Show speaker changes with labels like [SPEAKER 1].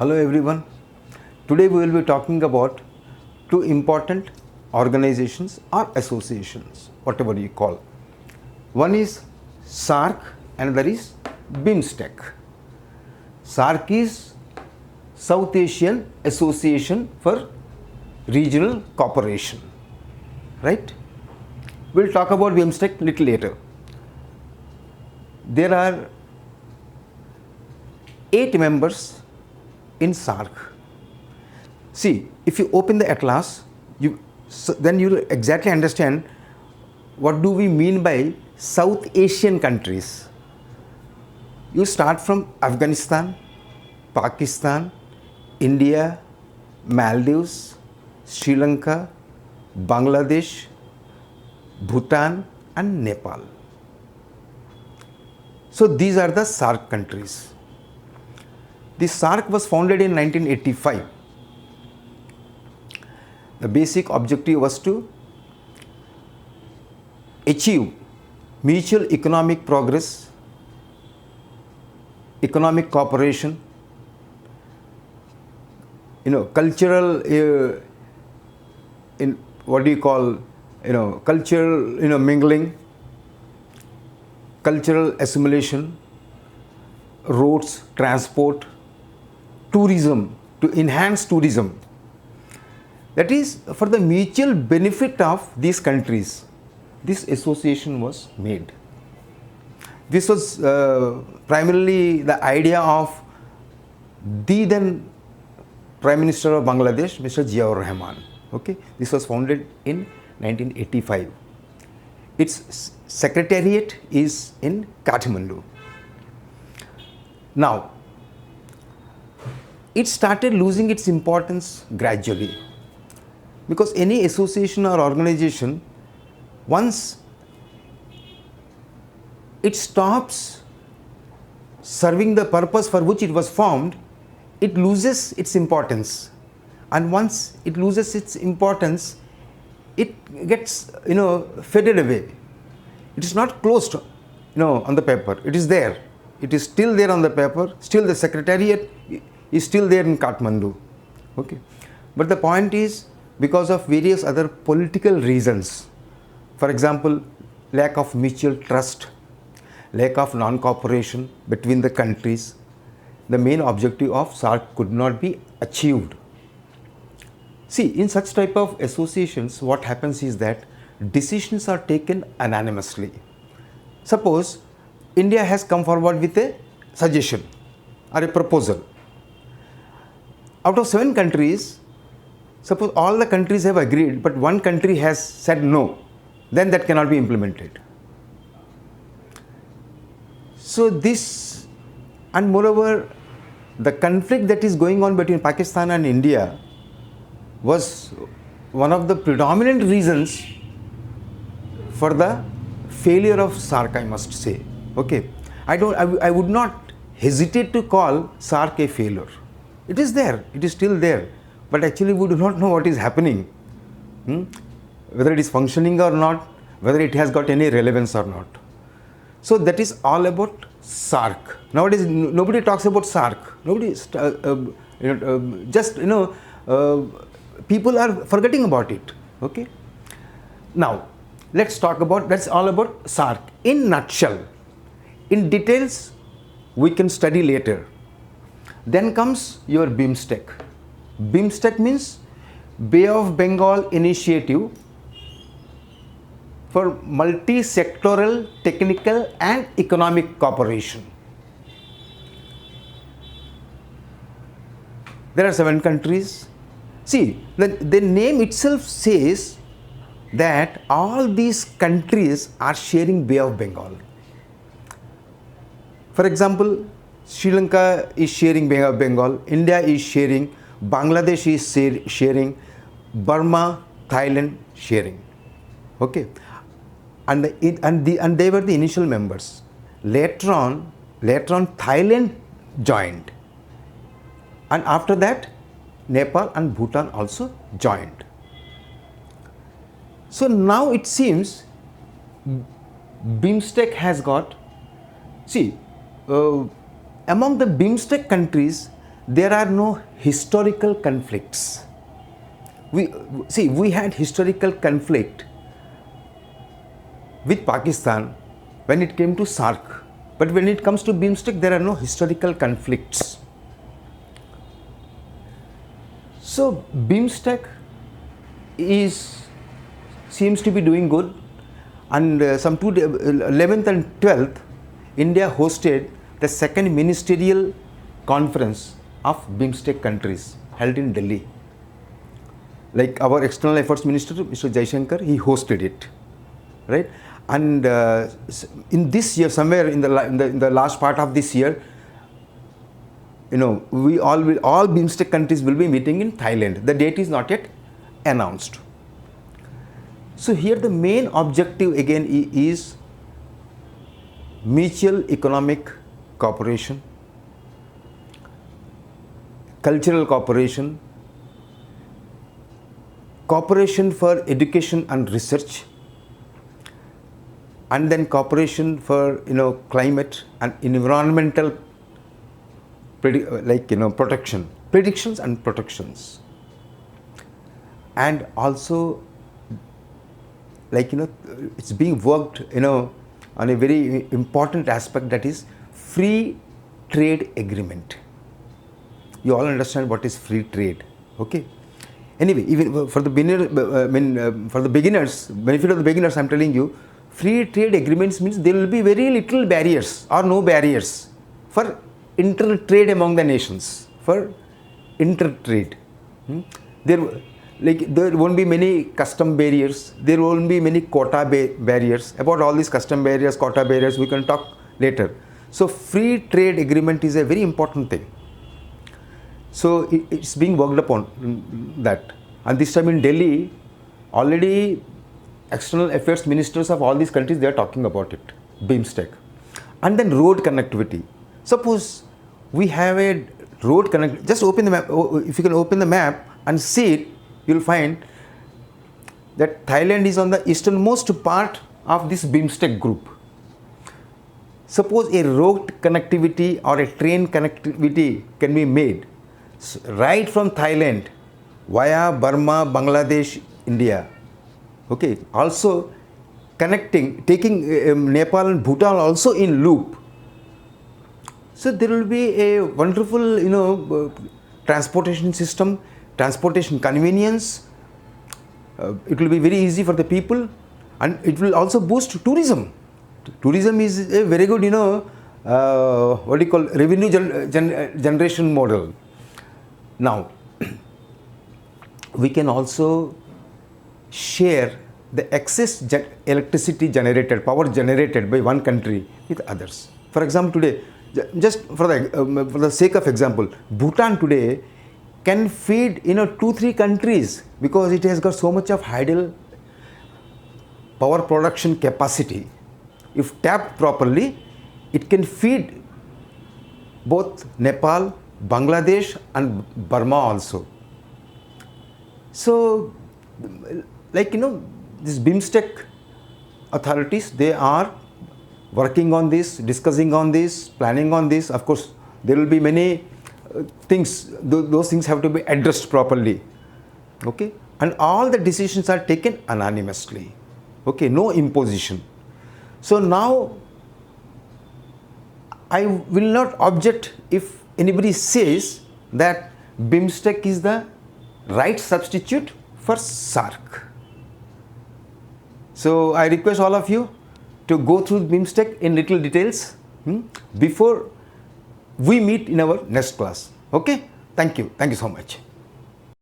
[SPEAKER 1] Hello everyone. Today we will be talking about two important organizations or associations, whatever you call. One is SAARC and that is BIMSTEC. SAARC is South Asian Association for Regional Cooperation, right? We'll talk about BIMSTEC little later. There are 8 members in SAARC. See, if you open the atlas, then you will exactly understand what do we mean by South Asian countries. You start from Afghanistan, Pakistan, India, Maldives, Sri Lanka, Bangladesh, Bhutan and Nepal. So these are the SAARC countries. The SAARC was founded in 1985. The basic objective was to achieve mutual economic progress, economic cooperation, cultural, cultural, mingling, cultural assimilation, roads, transport, tourism, to enhance tourism. That is for the mutual benefit of these countries. This association was made. This was primarily the idea of the then Prime Minister of Bangladesh, Mr. Ziaur Rahman. Okay, this was founded in 1985. Its secretariat is in Kathmandu. Now, it started losing its importance gradually, because any association or organization, once it stops serving the purpose for which it was formed, it loses its importance. And once it loses its importance, it gets faded away. It is not closed on the paper. It is there. It is still there on the paper. Still the secretariat is still there in Kathmandu. Okay. But the point is, because of various other political reasons, for example, lack of mutual trust, lack of non-cooperation between the countries, the main objective of SAARC could not be achieved. See, in such type of associations, what happens is that decisions are taken anonymously. Suppose India has come forward with a suggestion or a proposal. Out of 7 countries, suppose all the countries have agreed, but one country has said no, then that cannot be implemented. So this, and moreover, the conflict that is going on between Pakistan and India was one of the predominant reasons for the failure of SAARC, I must say. Okay, I would not hesitate to call SAARC a failure. It is there, it is still there, but actually we do not know what is happening, whether it is functioning or not, whether it has got any relevance or not. So that is all about SAARC. Nowadays nobody talks about SAARC. Nobody, people are forgetting about it. Okay. Now let's talk about, that's all about SAARC in nutshell. In details we can study later. Then comes your BIMSTEC. BIMSTEC means Bay of Bengal Initiative for Multi-Sectoral Technical and Economic Cooperation. There are 7 countries. See, the name itself says that all these countries are sharing Bay of Bengal. For example, Sri Lanka is sharing Bay of Bengal, India is sharing, Bangladesh is sharing, Burma, Thailand sharing. Okay, and they were the initial members. Later on Thailand joined, and after that Nepal and Bhutan also joined. So now it seems BIMSTEC has got, see, among the BIMSTEC countries, there are no historical conflicts. We had historical conflict with Pakistan when it came to SAARC, but when it comes to BIMSTEC, there are no historical conflicts. So BIMSTEC seems to be doing good, and 11th and 12th, India hosted the second ministerial conference of BIMSTEC countries held in Delhi. Like our External Affairs Minister, Mr. Jaishankar, he hosted it, right? And in this year, somewhere in the last part of this year, all BIMSTEC countries will be meeting in Thailand. The date is not yet announced. So here the main objective again is mutual economic cooperation, cultural cooperation, cooperation for education and research, and then cooperation for climate and environmental predictions and protections, and also it's being worked on a very important aspect, that is free trade agreement. You all understand what is free trade, okay? Anyway, even for the beginners, benefit of the beginners, I'm telling you, free trade agreements means there will be very little barriers or no barriers for inter-trade among the nations, for inter-trade. There won't be many custom barriers, there won't be many quota barriers. About all these custom barriers, quota barriers, we can talk later. So free trade agreement is a very important thing. So it's being worked upon that. And this time in Delhi, already external affairs ministers of all these countries, they are talking about it, BIMSTEC. And then road connectivity. Suppose we have a road connectivity, just open the map. If you can open the map and see it, you will find that Thailand is on the easternmost part of this BIMSTEC group. Suppose a road connectivity or a train connectivity can be made right from Thailand via Burma, Bangladesh, India. Okay, also taking Nepal and Bhutan also in loop. So there will be a wonderful, transportation system, transportation convenience. It will be very easy for the people, and it will also boost tourism. Tourism is a very good, revenue generation model. Now, we can also share the excess electricity generated, power generated by one country with others. For example, today, just for the sake of example, Bhutan today can feed 2-3 countries because it has got so much of hydel power production capacity. If tapped properly, it can feed both Nepal, Bangladesh and Burma also. So, these BIMSTEC authorities, they are working on this, discussing on this, planning on this. Of course, there will be many things, those things have to be addressed properly, okay? And all the decisions are taken anonymously, okay? No imposition. So now, I will not object if anybody says that BIMSTEC is the right substitute for SAARC. So I request all of you to go through BIMSTEC in little details before we meet in our next class. Okay? Thank you so much.